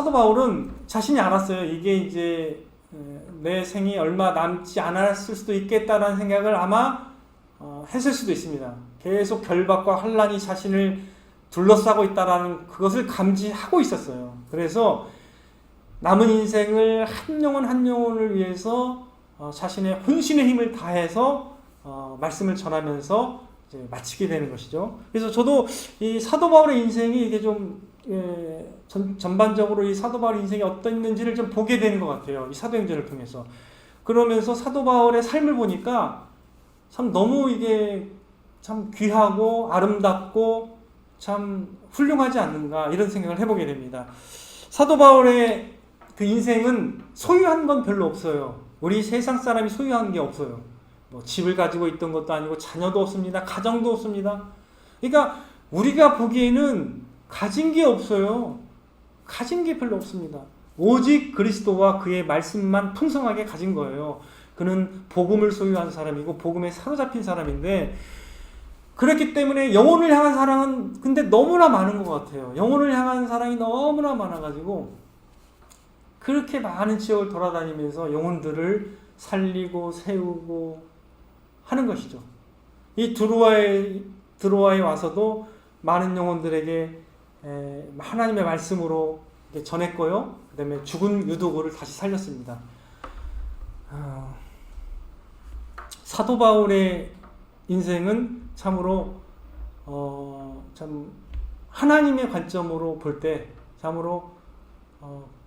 사도 바울은 자신이 알았어요. 이게 이제 내 생이 얼마 남지 않았을 수도 있겠다라는 생각을 아마 했을 수도 있습니다. 계속 결박과 환란이 자신을 둘러싸고 있다라는 그것을 감지하고 있었어요. 그래서 남은 인생을 한 영혼 한 영혼을 위해서 자신의 혼신의 힘을 다해서 말씀을 전하면서 이제 마치게 되는 것이죠. 그래서 저도 이 사도 바울의 인생이 이게 좀 전반적으로 이 사도 바울의 인생이 어땠는지를 좀 보게 되는 것 같아요. 이 사도행전을 통해서. 그러면서 사도 바울의 삶을 보니까 참 너무 이게 참 귀하고 아름답고 참 훌륭하지 않는가 이런 생각을 해보게 됩니다. 사도 바울의 그 인생은 소유한 건 별로 없어요. 우리 세상 사람이 소유한 게 없어요. 뭐 집을 가지고 있던 것도 아니고 자녀도 없습니다. 가정도 없습니다. 그러니까 우리가 보기에는 가진 게 없어요. 가진 게 별로 없습니다. 오직 그리스도와 그의 말씀만 풍성하게 가진 거예요. 그는 복음을 소유한 사람이고 복음에 사로잡힌 사람인데, 그렇기 때문에 영혼을 향한 사랑은 근데 너무나 많은 것 같아요. 영혼을 향한 사랑이 너무나 많아가지고 그렇게 많은 지역을 돌아다니면서 영혼들을 살리고 세우고 하는 것이죠. 이 드로아에 와서도 많은 영혼들에게 하나님의 말씀으로 전했고요. 그 다음에 죽은 유도고를 다시 살렸습니다. 사도 바울의 인생은 참으로 참 하나님의 관점으로 볼 때 참으로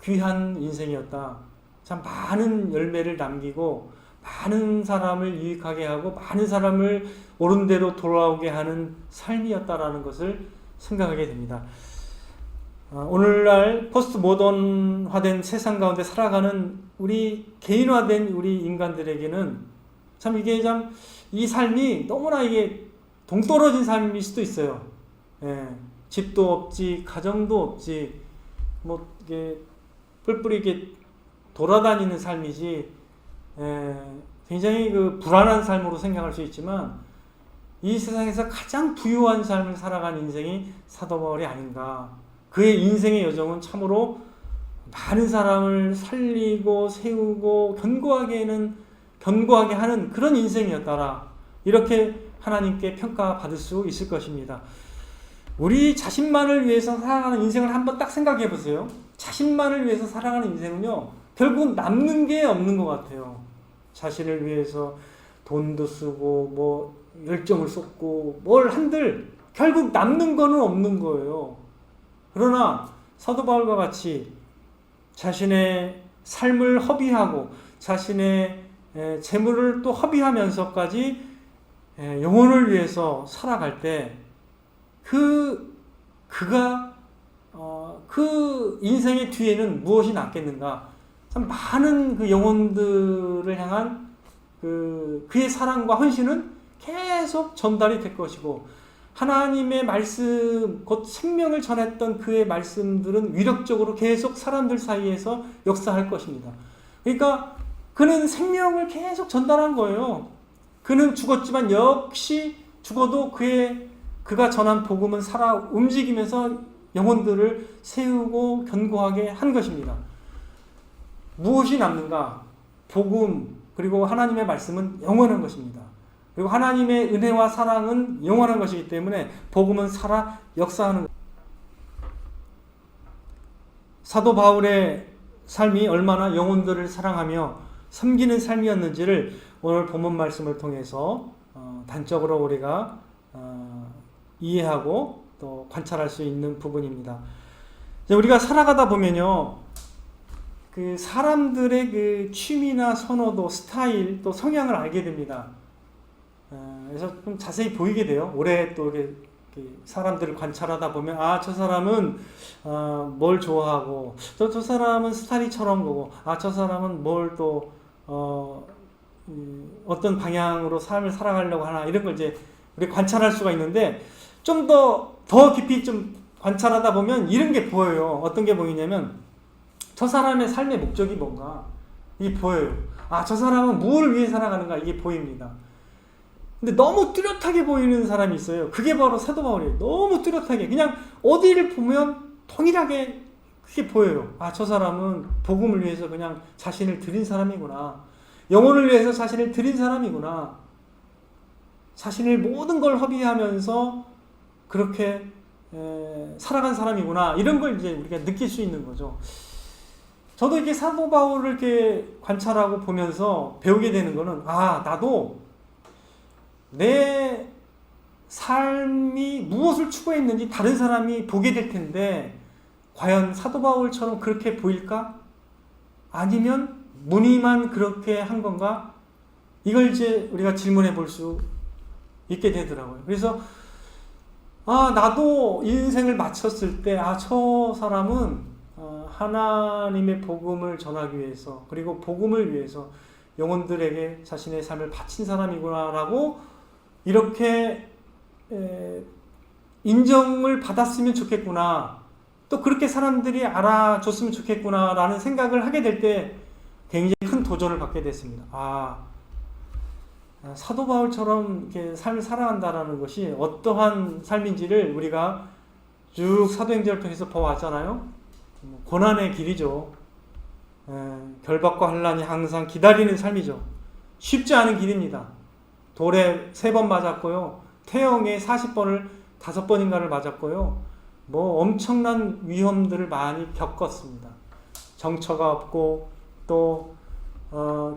귀한 인생이었다. 참 많은 열매를 남기고 많은 사람을 유익하게 하고 많은 사람을 옳은 대로 돌아오게 하는 삶이었다라는 것을 생각하게 됩니다. 오늘날 포스트 모던화된 세상 가운데 살아가는 우리 개인화된 우리 인간들에게는 참 이게 참 이 삶이 너무나 이게 동떨어진 삶일 수도 있어요. 집도 없지, 가정도 없지, 뭐 이게 뿔뿔이 이게 돌아다니는 삶이지, 굉장히 그 불안한 삶으로 생각할 수 있지만 이 세상에서 가장 부유한 삶을 살아간 인생이 사도 바울이 아닌가. 그의 인생의 여정은 참으로 많은 사람을 살리고 세우고 견고하게 하는 그런 인생이었다라, 이렇게 하나님께 평가받을 수 있을 것입니다. 우리 자신만을 위해서 살아가는 인생을 한번 딱 생각해 보세요. 자신만을 위해서 살아가는 인생은요, 결국 남는 게 없는 것 같아요. 자신을 위해서 돈도 쓰고 뭐 열정을 쏟고 뭘 한들 결국 남는 거는 없는 거예요. 그러나 사도 바울과 같이 자신의 삶을 허비하고 자신의 재물을 또 허비하면서까지 영혼을 위해서 살아갈 때 그가 그 인생의 뒤에는 무엇이 남겠는가? 참 많은 그 영혼들을 향한 그의 사랑과 헌신은 계속 전달이 될 것이고, 하나님의 말씀, 곧 생명을 전했던 그의 말씀들은 위력적으로 계속 사람들 사이에서 역사할 것입니다. 그러니까 그는 생명을 계속 전달한 거예요. 그는 죽었지만 역시 죽어도 그가 전한 복음은 살아 움직이면서 영혼들을 세우고 견고하게 한 것입니다. 무엇이 남는가? 복음, 그리고 하나님의 말씀은 영원한 것입니다. 그리고 하나님의 은혜와 사랑은 영원한 것이기 때문에 복음은 살아 역사하는 것. 사도 바울의 삶이 얼마나 영혼들을 사랑하며 섬기는 삶이었는지를 오늘 본문 말씀을 통해서 단적으로 우리가 이해하고 또 관찰할 수 있는 부분입니다. 우리가 살아가다 보면요, 그 사람들의 그 취미나 선호도, 스타일, 또 성향을 알게 됩니다. 그래서 좀 자세히 보이게 돼요. 오래 또 이렇게 사람들을 관찰하다 보면, 저 사람은 뭘 좋아하고, 저 사람은 스타일이 저런 거고, 저 사람은 뭘 또 어떤 방향으로 삶을 살아가려고 하나, 이런 걸 이제 우리 관찰할 수가 있는데, 좀 더 깊이 좀 관찰하다 보면 이런 게 보여요. 어떤 게 보이냐면, 저 사람의 삶의 목적이 뭔가 이게 보여요. 저 사람은 무엇을 위해 살아가는가, 이게 보입니다. 근데 너무 뚜렷하게 보이는 사람이 있어요. 그게 바로 사도 바울이에요. 너무 뚜렷하게 그냥 어디를 보면 동일하게 그게 보여요. 아, 저 사람은 복음을 위해서 그냥 자신을 드린 사람이구나. 영혼을 위해서 자신을 드린 사람이구나. 자신의 모든 걸 허비하면서 그렇게 살아간 사람이구나. 이런 걸 이제 우리가 느낄 수 있는 거죠. 저도 이렇게 사도 바울을 이렇게 관찰하고 보면서 배우게 되는 거는, 아, 나도 내 삶이 무엇을 추구했는지 다른 사람이 보게 될 텐데, 과연 사도 바울처럼 그렇게 보일까? 아니면 무늬만 그렇게 한 건가? 이걸 이제 우리가 질문해 볼 수 있게 되더라고요. 그래서 나도 인생을 마쳤을 때, 저 사람은 하나님의 복음을 전하기 위해서, 그리고 복음을 위해서 영혼들에게 자신의 삶을 바친 사람이구나라고 이렇게 인정을 받았으면 좋겠구나, 또 그렇게 사람들이 알아줬으면 좋겠구나라는 생각을 하게 될 때 굉장히 큰 도전을 받게 됐습니다. 사도 바울처럼 이렇게 삶을 살아간다라는 것이 어떠한 삶인지를 우리가 쭉 사도행전을 통해서 보았잖아요. 고난의 길이죠. 결박과 환난이 항상 기다리는 삶이죠. 쉽지 않은 길입니다. 돌에 3번 맞았고요. 태형에 40번을 5번인가를 맞았고요. 엄청난 위험들을 많이 겪었습니다. 정처가 없고 또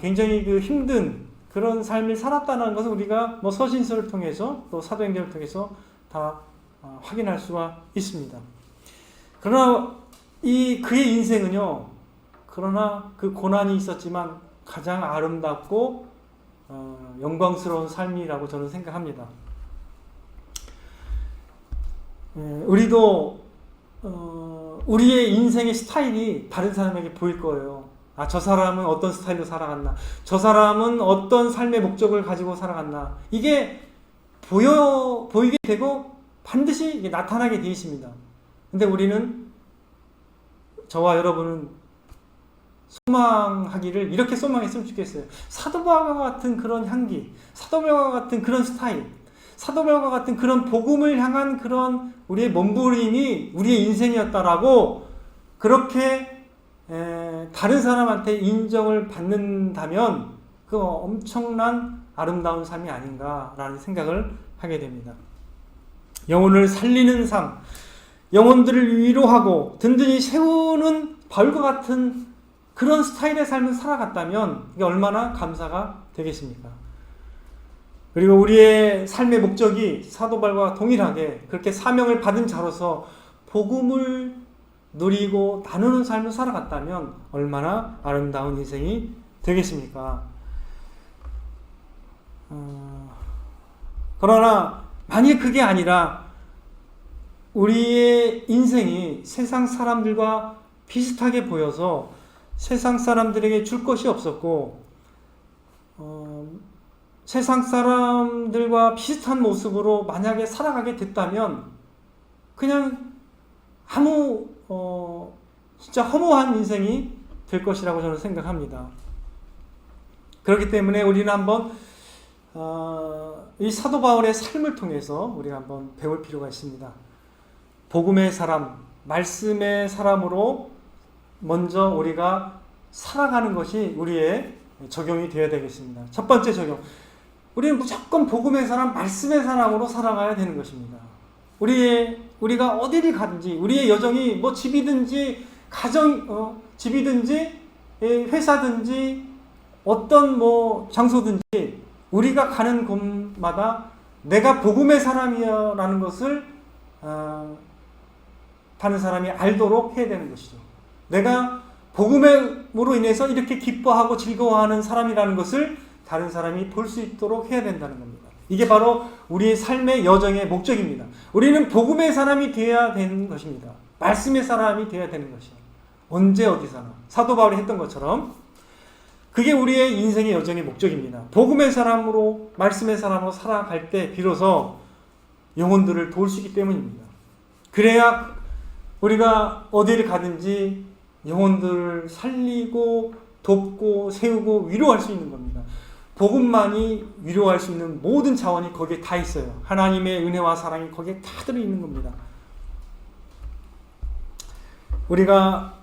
굉장히 힘든 그런 삶을 살았다는 것을 우리가 서신서를 통해서 또 사도행전을 통해서 다 확인할 수가 있습니다. 그러나 그의 인생은요, 그러나 그 고난이 있었지만 가장 아름답고 영광스러운 삶이라고 저는 생각합니다. 우리도 우리의 인생의 스타일이 다른 사람에게 보일 거예요. 저 사람은 어떤 스타일로 살아갔나, 저 사람은 어떤 삶의 목적을 가지고 살아갔나, 이게 보이게 되고 반드시 이게 나타나게 되어 있습니다. 근데 우리는, 저와 여러분은 소망하기를 이렇게 소망했으면 좋겠어요. 사도 바울과 같은 그런 향기, 사도 바울과 같은 그런 스타일, 사도 바울과 같은 그런 복음을 향한 그런 우리의 몸부림이 우리의 인생이었다라고 그렇게 다른 사람한테 인정을 받는다면 그 엄청난 아름다운 삶이 아닌가라는 생각을 하게 됩니다. 영혼을 살리는 삶, 영혼들을 위로하고 든든히 세우는 바울과 같은 그런 스타일의 삶을 살아갔다면 이게 얼마나 감사가 되겠습니까? 그리고 우리의 삶의 목적이 사도 바울과 동일하게 그렇게 사명을 받은 자로서 복음을 누리고 나누는 삶을 살아갔다면 얼마나 아름다운 인생이 되겠습니까? 그러나 만약 그게 아니라 우리의 인생이 세상 사람들과 비슷하게 보여서 세상 사람들에게 줄 것이 없었고 세상 사람들과 비슷한 모습으로 만약에 살아가게 됐다면 그냥 아무 진짜 허무한 인생이 될 것이라고 저는 생각합니다. 그렇기 때문에 우리는 한번 이 사도 바울의 삶을 통해서 우리가 한번 배울 필요가 있습니다. 복음의 사람, 말씀의 사람으로 먼저 우리가 살아가는 것이 우리의 적용이 되어야 되겠습니다. 첫 번째 적용, 우리는 무조건 복음의 사람, 말씀의 사람으로 살아가야 되는 것입니다. 우리가 어디를 가든지, 우리의 여정이 집이든지 집이든지 회사든지 어떤 장소든지 우리가 가는 곳마다 내가 복음의 사람이라는 것을 다른 사람이 알도록 해야 되는 것이죠. 내가 복음으로 인해서 이렇게 기뻐하고 즐거워하는 사람이라는 것을 다른 사람이 볼 수 있도록 해야 된다는 겁니다. 이게 바로 우리의 삶의 여정의 목적입니다. 우리는 복음의 사람이 되어야 되는 것입니다. 말씀의 사람이 되어야 되는 것이에요. 언제 어디서나 사도 바울이 했던 것처럼 그게 우리의 인생의 여정의 목적입니다. 복음의 사람으로, 말씀의 사람으로 살아갈 때 비로소 영혼들을 도울 수 있기 때문입니다. 그래야 우리가 어디를 가든지 영혼들을 살리고 돕고 세우고 위로할 수 있는 겁니다. 복음만이 위로할 수 있는 모든 자원이 거기에 다 있어요. 하나님의 은혜와 사랑이 거기에 다 들어있는 겁니다. 우리가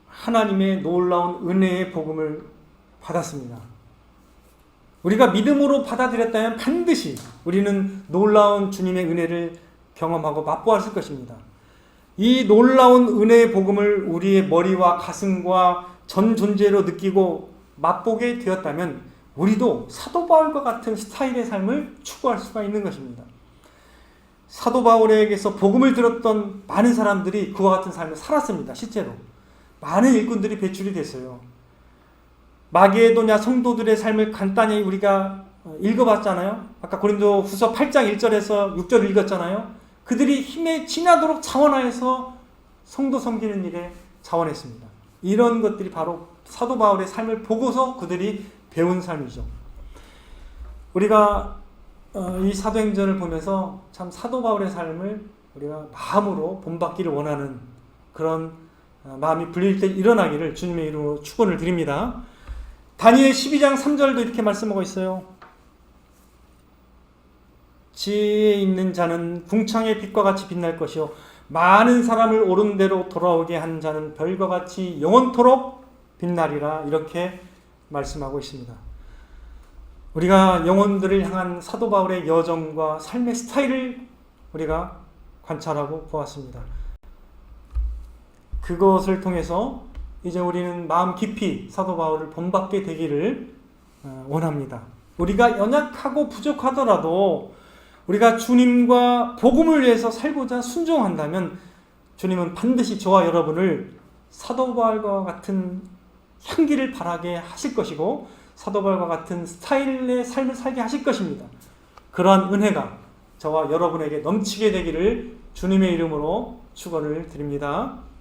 하나님의 놀라운 은혜의 복음을 받았습니다. 우리가 믿음으로 받아들였다면 반드시 우리는 놀라운 주님의 은혜를 경험하고 맛보았을 것입니다. 이 놀라운 은혜의 복음을 우리의 머리와 가슴과 전 존재로 느끼고 맛보게 되었다면 우리도 사도 바울과 같은 스타일의 삶을 추구할 수가 있는 것입니다. 사도 바울에게서 복음을 들었던 많은 사람들이 그와 같은 삶을 살았습니다. 실제로 많은 일꾼들이 배출이 됐어요. 마게도냐 성도들의 삶을 간단히 우리가 읽어봤잖아요. 아까 고린도 후서 8장 1절에서 6절을 읽었잖아요. 그들이 힘에 지나도록 자원하여서 성도 섬기는 일에 자원했습니다. 이런 것들이 바로 사도 바울의 삶을 보고서 그들이 배운 삶이죠. 우리가 이 사도행전을 보면서 참 사도 바울의 삶을 우리가 마음으로 본받기를 원하는 그런 마음이 불릴 때 일어나기를 주님의 이름으로 축원을 드립니다. 다니엘 12장 3절도 이렇게 말씀하고 있어요. 지혜에 있는 자는 궁창의 빛과 같이 빛날 것이요 많은 사람을 옳은 대로 돌아오게 한 자는 별과 같이 영원토록 빛나리라. 이렇게 말씀하고 있습니다. 우리가 영혼들을 향한 사도 바울의 여정과 삶의 스타일을 우리가 관찰하고 보았습니다. 그것을 통해서 이제 우리는 마음 깊이 사도 바울을 본받게 되기를 원합니다. 우리가 연약하고 부족하더라도 우리가 주님과 복음을 위해서 살고자 순종한다면 주님은 반드시 저와 여러분을 사도 바울과 같은 향기를 바라게 하실 것이고 사도 바울과 같은 스타일의 삶을 살게 하실 것입니다. 그러한 은혜가 저와 여러분에게 넘치게 되기를 주님의 이름으로 축원을 드립니다.